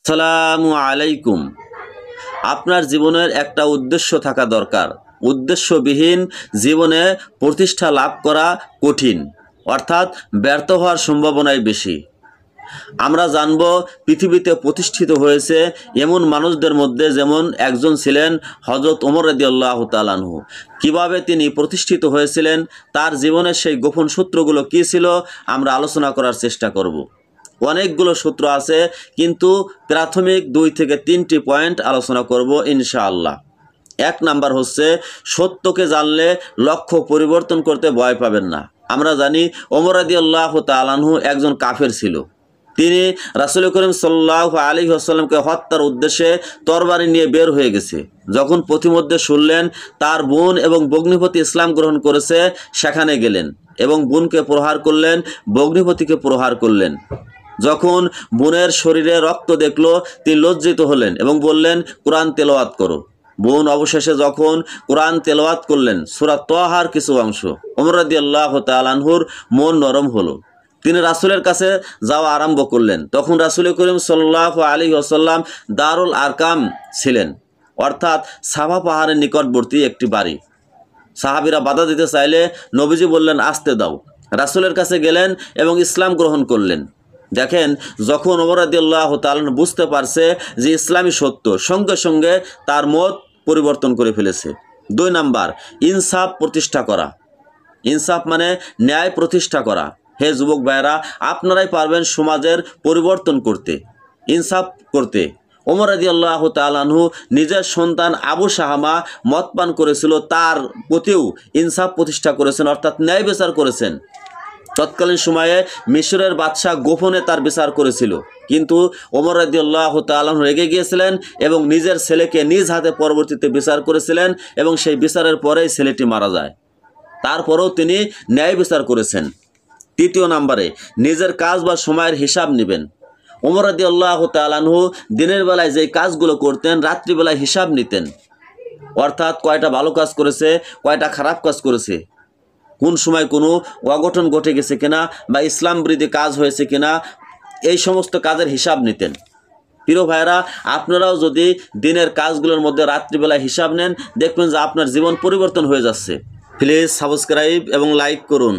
আসসালামু আলাইকুম। আপনার জীবনের একটা উদ্দেশ্য থাকা দরকার। উদ্দেশ্যবিহীন জীবনে প্রতিষ্ঠা লাভ করা কঠিন, অর্থাৎ ব্যর্থ হওয়ার সম্ভাবনাই বেশি। আমরা জানব পৃথিবীতে প্রতিষ্ঠিত হয়েছে এমন মানুষদের মধ্যে, যেমন একজন ছিলেন হযরত ওমর রাদিয়াল্লাহু তাআলা আনহু। কীভাবে তিনি প্রতিষ্ঠিত হয়েছিলেন, তার জীবনের সেই গোপন সূত্রগুলো কী ছিল, আমরা আলোচনা করার চেষ্টা করব। অনেকগুলো সূত্র আছে, কিন্তু প্রাথমিক 2 থেকে 3টি পয়েন্ট আলোচনা করব ইনশাআল্লাহ। 1 নাম্বার হচ্ছে, সত্যকে জানলে লক্ষ্য পরিবর্তন করতে ভয় পাবেন না। আমরা জানি ওমর রাদিয়াল্লাহু তাআলা আনহু একজন কাফের ছিল। তিনি রাসূল করিম সাল্লাল্লাহু আলাইহি ওয়াসাল্লামকে হত্যার উদ্দেশ্যে তরবারি নিয়ে বের হয়ে গেছে। যখন পথিমধ্যে শুনলেন তার বোন এবং ভগ্নিপতি ইসলাম গ্রহণ করেছে, সেখানে গেলেন এবং বোনকে প্রহার করলেন, ভগ্নিপতিকে প্রহার করলেন। যখন বোনের শরীরে রক্ত দেখল, তিনি লজ্জিত হলেন এবং বললেন, কোরআন তেলাওয়াত করো। বোন অবশেষে যখন কোরআন তেলাওয়াত করলেন, সূরা তাহার কিছু অংশ, ওমর রাদিয়াল্লাহু তাআলা আনহুর মন নরম হলো। তিনি রাসূলের কাছে যাওয়া আরম্ভ করলেন। তখন রাসূল করিম সাল্লাল্লাহু আলাইহি ওয়াসাল্লাম দারুল আরকাম ছিলেন, অর্থাৎ সাফা পাহাড়ের নিকটবর্তী একটি বাড়ি। সাহাবীরা বাধা দিতে চাইলে নবীজি বললেন, আসতে দাও। রাসূলের কাছে গেলেন এবং ইসলাম গ্রহণ করলেন। দেখেন, যখন ওমর রাদিয়াল্লাহু তাআলা বুঝতে পারছে যে ইসলামই সত্য, সঙ্গে সঙ্গে তার মত পরিবর্তন করে ফেলেছে। 2 নাম্বার, ইনসাফ প্রতিষ্ঠা করা। ইনসাফ মানে ন্যায় প্রতিষ্ঠা করা। হে যুবক ভাইয়েরা, আপনারাই পারবেন সমাজের পরিবর্তন করতে, ইনসাফ করতে। ওমর রাদিয়াল্লাহু তাআলা আনহু নিজের সন্তান আবু শাহামা মদ পান করেছিল, তার প্রতিও ইনসাফ প্রতিষ্ঠা করেছেন, অর্থাৎ ন্যায় বিচার করেছেন। তৎকালীন সময়ে মিশরের বাদশাহ গোপনে তার বিচার করেছিল, কিন্তু ওমর রাদিয়াল্লাহু তাআলা রেগে গিয়েছিলেন এবং নিজের ছেলেকে নিজ হাতে পরবর্তীতে বিচার করেছিলেন, এবং সেই বিচারের পরেই ছেলেটি মারা যায়। তারপরেও তিনি ন্যায় বিচার করেছেন। 3 নম্বরে, নিজের কাজ বা সময়ের হিসাব নেবেন। ওমর রাদিয়াল্লাহু তাআলা আনহু দিনের বেলায় যেই কাজগুলো করতেন, রাত্রিবেলায় হিসাব নিতেন, অর্থাৎ কয়টা ভালো কাজ করেছে, কয়টা খারাপ কাজ করেছে, কোন সময় কোনো অঘটন ঘটে গেছে কিনা বা ইসলাম বিরোধী কাজ হয়েছে কিনা, এই সমস্ত কাজের হিসাব নিতেন। প্রিয় ভাইরা, আপনারাও যদি দিনের কাজগুলোর মধ্যে রাত্রিবেলায় হিসাব নেন, দেখবেন যে আপনার জীবন পরিবর্তন হয়ে যাচ্ছে। প্লিজ সাবস্ক্রাইব এবং লাইক করুন।